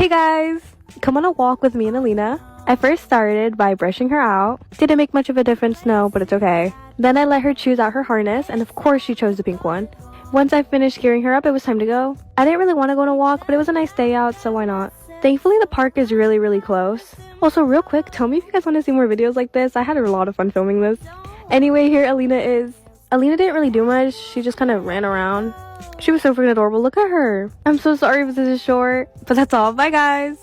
Hey guys! Come on a walk with me and Alina. I first started by brushing her out. Didn't make much of a difference, no, but it's okay. Then I let her choose out her harness, and of course she chose the pink one. Once I finished gearing her up, it was time to go. I didn't really want to go on a walk, but it was a nice day out, so why not? Thankfully, the park is really close. Also, real quick, tell me if you guys want to see more videos like this. I had a lot of fun filming this. Anyway, here Alina is. Alina didn't really do much. She just kind of ran around. She was so freaking adorable. Look at her. I'm so sorry if this is short, but that's all. Bye, guys.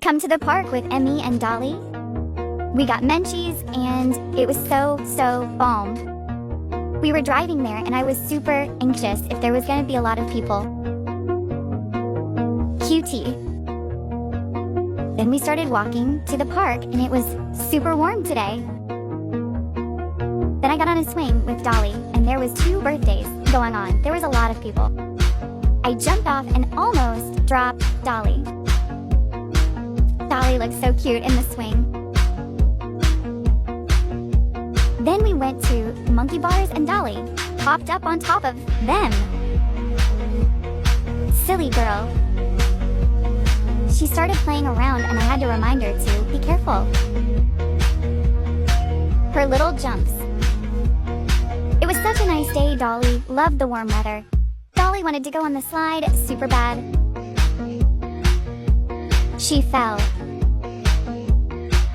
Come to the park with Emmy and Dolly. We got munchies and it was so bomb. We were driving there and I was super anxious if there was gonna be a lot of people. Cutie. Then we started walking to the park and it was super warm today. Then I got on a swing with Dolly and there was 2 birthdays going on. There was a lot of people. I jumped off and almost dropped Dolly. Dolly looked so cute in the swing. Then we went to monkey bars and Dolly hopped up on top of them. Silly girl. She started playing around and I had to remind her to be careful. Her little jumps. It was such a nice day, Dolly loved the warm weather. Dolly wanted to go on the slide super bad. She fell.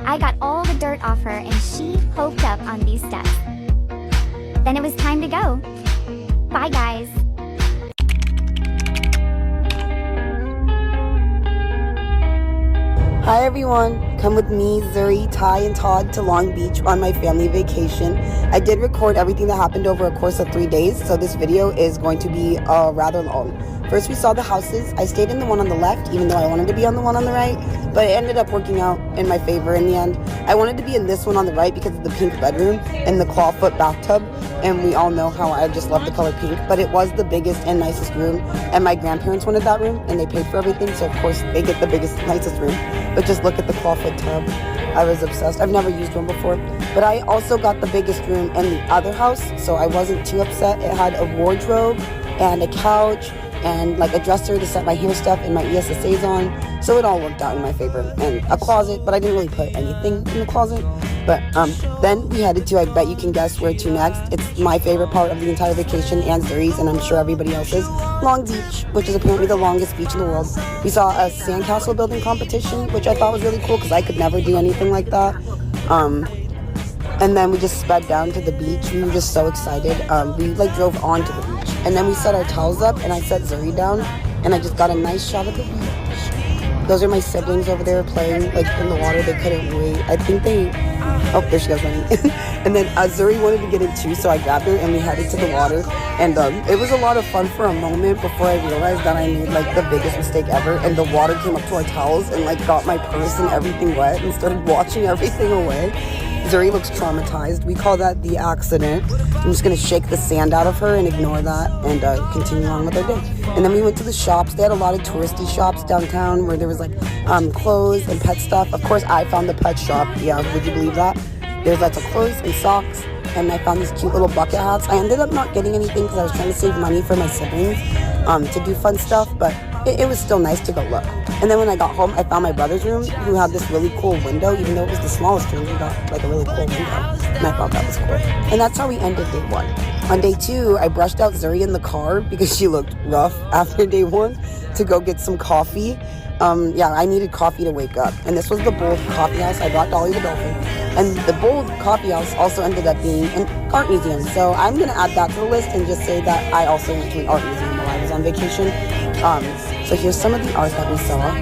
I got all the dirt off her and she poked up on these steps. Then it was time to go. Bye, guys. Hi everyone, come with me, Zuri, Ty, and Todd to Long Beach on my family vacation. I did record everything that happened over a course of 3 days, so this video is going to be rather long. First we saw the houses. I stayed in the one on the left, even though I wanted to be on the one on the right, but it ended up working out in my favor in the end. I wanted to be in this one on the right because of the pink bedroom and the clawfoot bathtub, and we all know how I just love the color pink, but it was the biggest and nicest room, and my grandparents wanted that room, and they paid for everything, so of course they get the biggest, nicest room. But just look at the clawfoot tub. I was obsessed. I've never used one before, but I also got the biggest room in the other house, so I wasn't too upset. It had a wardrobe and a couch and like a dresser to set my hair stuff and my ESSAs on, so it all worked out in my favor. And a closet, but I didn't really put anything in the closet. But then we headed to, I bet you can guess where to next. It's my favorite part of the entire vacation, and Zuri's, and I'm sure everybody else's. Long Beach, which is apparently the longest beach in the world. We saw a sandcastle building competition, which I thought was really cool because I could never do anything like that. And then we just sped down to the beach. We were just so excited. We like drove onto the beach, and then we set our towels up, and I set Zuri down, and I just got a nice shot of the beach. Those are my siblings over there playing like in the water. They couldn't wait. I think they, oh, there she goes running. And then Zuri wanted to get in too, so I grabbed her and we headed to the water. And it was a lot of fun for a moment before I realized that I made like the biggest mistake ever, and the water came up to our towels and like got my purse and everything wet and started washing everything away. Zuri looks traumatized. We call that the accident. I'm just gonna shake the sand out of her and ignore that and continue on with our day. And then we went to the shops. They had a lot of touristy shops downtown where there was like clothes and pet stuff. Of course, I found the pet shop. Yeah, would you believe that? There's lots of clothes and socks. And I found these cute little bucket hats. I ended up not getting anything because I was trying to save money for my siblings to do fun stuff, but it was still nice to go look. And then when I got home, I found my brother's room, who had this really cool window. Even though it was the smallest room, he got like a really cool window, and I thought that was cool. And that's how we ended day 1. On day 2, I brushed out Zuri in the car because she looked rough after day 1 to go get some coffee. Yeah, I needed coffee to wake up. And this was the Bold Coffee House. I brought Dolly the dolphin. And the Bold Coffee House also ended up being an art museum. So I'm going to add that to the list and just say that I also went to an art museum while I was on vacation. So here's some of the art that we saw.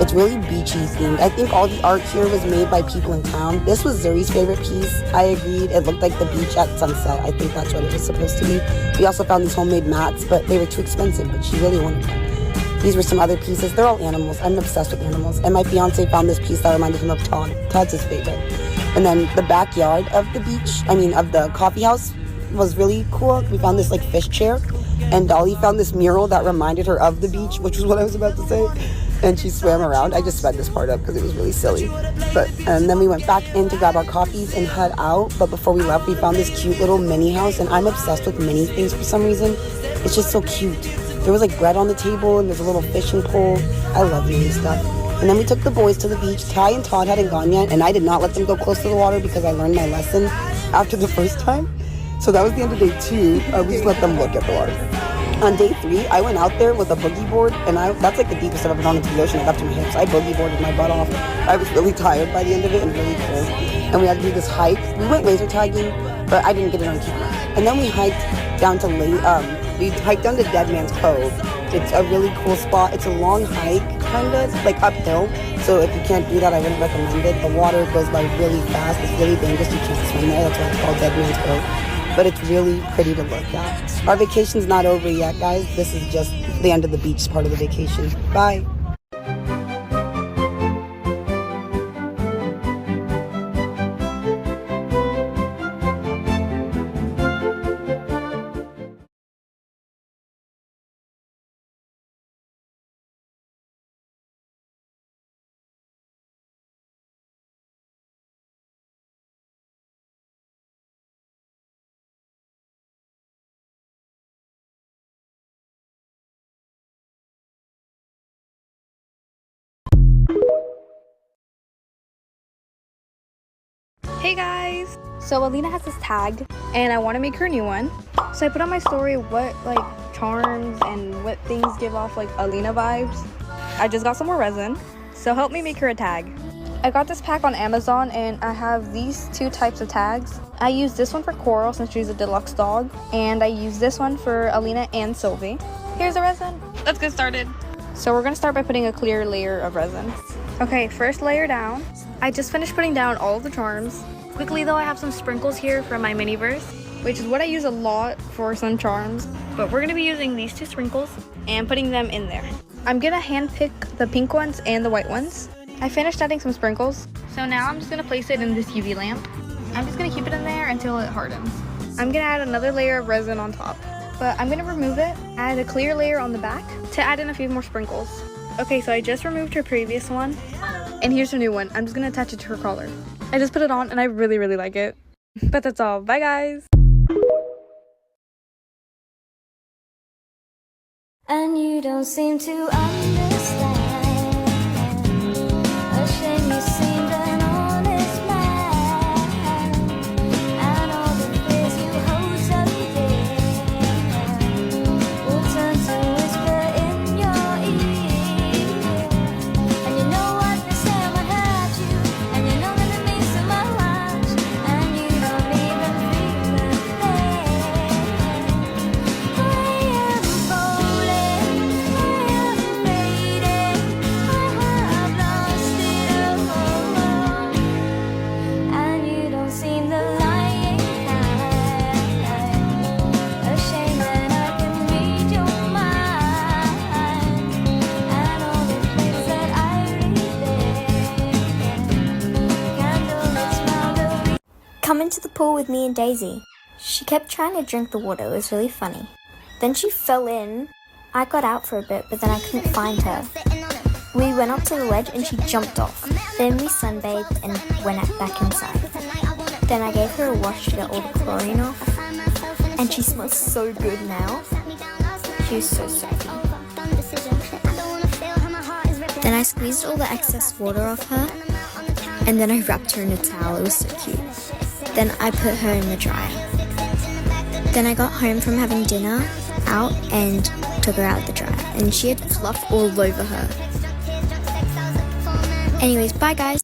It's really beachy themed. I think all the art here was made by people in town. This was Zuri's favorite piece. I agreed. It looked like the beach at sunset. I think that's what it was supposed to be. We also found these homemade mats, but they were too expensive, but she really wanted them. These were some other pieces. They're all animals. I'm obsessed with animals. And my fiance found this piece that reminded him of Todd. Todd's his favorite. And then the backyard of the beach, of the coffee house, was really cool. We found this like fish chair. And Dolly found this mural that reminded her of the beach, which was what I was about to say. And she swam around. I just sped this part up because it was really silly. And then we went back in to grab our coffees and head out. But before we left, we found this cute little mini house. And I'm obsessed with mini things for some reason. It's just so cute. There was like bread on the table and there's a little fishing pole. I love mini stuff. And then we took the boys to the beach. Ty and Todd hadn't gone yet. And I did not let them go close to the water because I learned my lesson after the first time. So that was the end of day 2. We just let them look at the water. On day 3, I went out there with a boogie board, and that's like the deepest I've ever gone into the ocean, like up to my hips. I boogie boarded my butt off. I was really tired by the end of it and really cold. And we had to do this hike. We went laser tagging, but I didn't get it on camera. And then we hiked down to Dead Man's Cove. It's a really cool spot. It's a long hike, kind of like uphill. So if you can't do that, I wouldn't recommend it. The water goes by really fast. It's really dangerous. You can't swim there. That's why it's called Dead Man's Cove. But it's really pretty to look at. Our vacation's not over yet, guys. This is just the end of the beach part of the vacation. Bye. Hey guys! So Alina has this tag and I want to make her a new one. So I put on my story what like charms and what things give off like Alina vibes. I just got some more resin, so help me make her a tag. I got this pack on Amazon and I have these 2 types of tags. I use this one for Coral since she's a deluxe dog, and I use this one for Alina and Sylvie. Here's the resin. Let's get started. So we're gonna start by putting a clear layer of resin. Okay, first layer down. I just finished putting down all of the charms. Quickly though, I have some sprinkles here from my mini-verse, which is what I use a lot for some charms. But we're gonna be using these 2 sprinkles and putting them in there. I'm gonna hand pick the pink ones and the white ones. I finished adding some sprinkles. So now I'm just gonna place it in this UV lamp. I'm just gonna keep it in there until it hardens. I'm gonna add another layer of resin on top, but I'm gonna remove it, add a clear layer on the back to add in a few more sprinkles. Okay, so I just removed her previous one, and here's her new one. I'm just gonna attach it to her collar. I just put it on and I really, really like it. But that's all. Bye guys! And you don't seem to understand. A shame you seemed an honest man, and all the fears you hold so dear will turn to whisper in your ear. And you know what they say might hurt you, and you know that it means so much, and you don't even feel a thing. I am falling, I am fading. Come into the pool with me and Daisy. She kept trying to drink the water. It was really funny. Then she fell in. I got out for a bit, but then I couldn't find her. We went up to the ledge and she jumped off. Then we sunbathed and went back inside. Then I gave her a wash to get all the chlorine off. And she smells so good now. She's so soapy. Then I squeezed all the excess water off her. And then I wrapped her in a towel. It was so cute. Then I put her in the dryer. Then I got home from having dinner out and took her out of the dryer. And she had fluff all over her. Anyways, bye guys.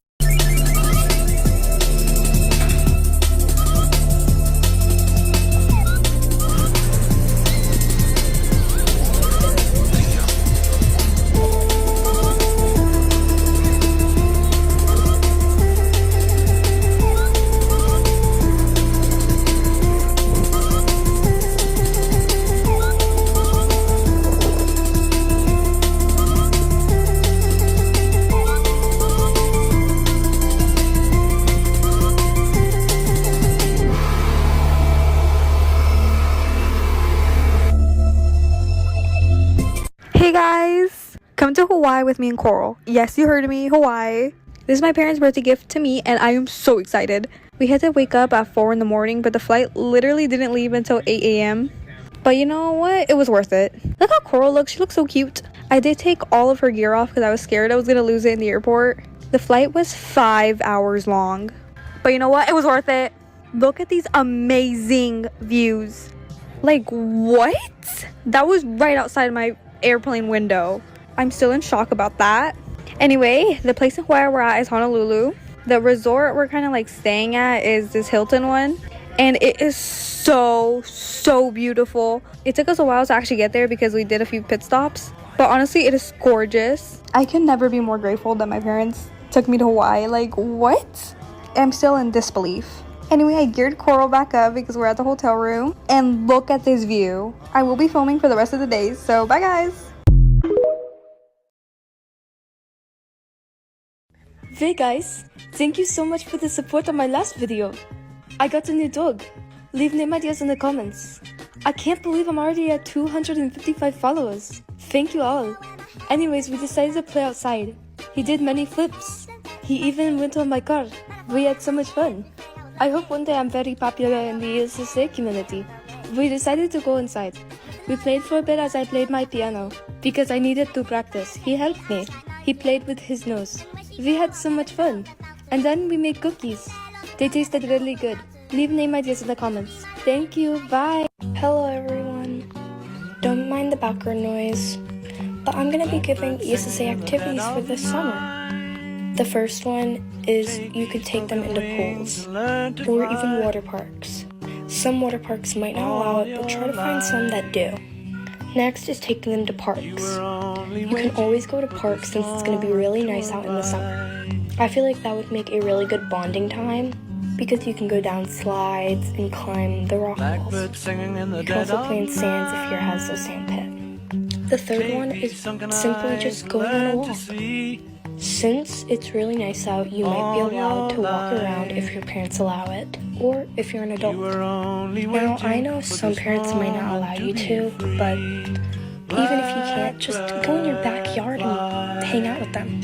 Hey guys! Come to Hawaii with me and Coral. Yes, you heard me, Hawaii. This is my parents' birthday gift to me and I am so excited. We had to wake up at 4 in the morning, but the flight literally didn't leave until 8 a.m. But you know what? It was worth it. Look how Coral looks. She looks so cute. I did take all of her gear off because I was scared I was going to lose it in the airport. The flight was 5 hours long. But you know what? It was worth it. Look at these amazing views. Like, what? That was right outside my airplane window. I'm still in shock about that. Anyway, the place in Hawaii we're at is Honolulu. The resort we're kind of like staying at is this Hilton one, and it is so beautiful. It took us a while to actually get there because we did a few pit stops, but honestly it is gorgeous. I can never be more grateful that my parents took me to Hawaii. Like, what? I'm still in disbelief. Anyway, I geared Coral back up because we're at the hotel room. And look at this view. I will be filming for the rest of the day, so bye guys! Hey guys, thank you so much for the support on my last video. I got a new dog. Leave name ideas in the comments. I can't believe I'm already at 255 followers. Thank you all. Anyways, we decided to play outside. He did many flips. He even went on my car. We had so much fun. I hope one day I'm very popular in the Essa community. We decided to go inside. We played for a bit as I played my piano, because I needed to practice. He helped me. He played with his nose. We had so much fun. And then we made cookies. They tasted really good. Leave name ideas in the comments. Thank you, bye! Hello everyone. Don't mind the background noise, but I'm gonna be giving ESSA activities for this summer. The first one is you could take them into pools, or even water parks. Some water parks might not allow it, but try to find some that do. Next is taking them to parks. You can always go to parks since it's going to be really nice out in the summer. I feel like that would make a really good bonding time because you can go down slides and climb the rock walls. You can also play in sands if your house has a sand pit. The third one is simply just going on a walk. Since it's really nice out, you might be allowed to walk around if your parents allow it, or if you're an adult. Now, I know some parents might not allow you to, but even if you can't, just go in your backyard and hang out with them.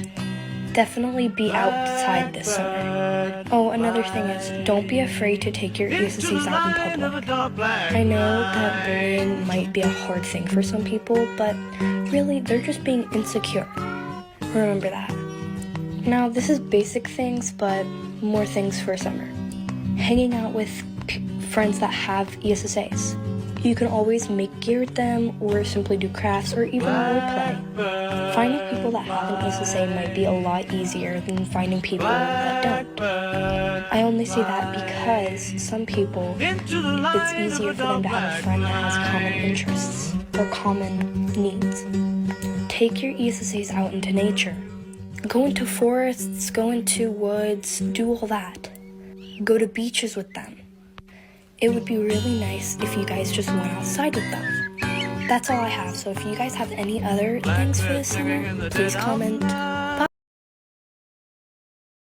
Definitely be outside this summer. Oh, another thing is, don't be afraid to take your ESSAs out in public. I know that bullying might be a hard thing for some people, but really, they're just being insecure. Remember that. Now, this is basic things, but more things for summer. Hanging out with friends that have ESSAs. You can always make gear with them, or simply do crafts, or even roleplay. Finding people that have an ESSA might be a lot easier than finding people that don't. I only say that because some people, it's easier for them to have a friend that has common interests, or common needs. Take your ESSAs out into nature. Go into forests, go into woods, do all that. Go to beaches with them. It would be really nice if you guys just went outside with them. That's all I have, so if you guys have any other things for this summer, please comment.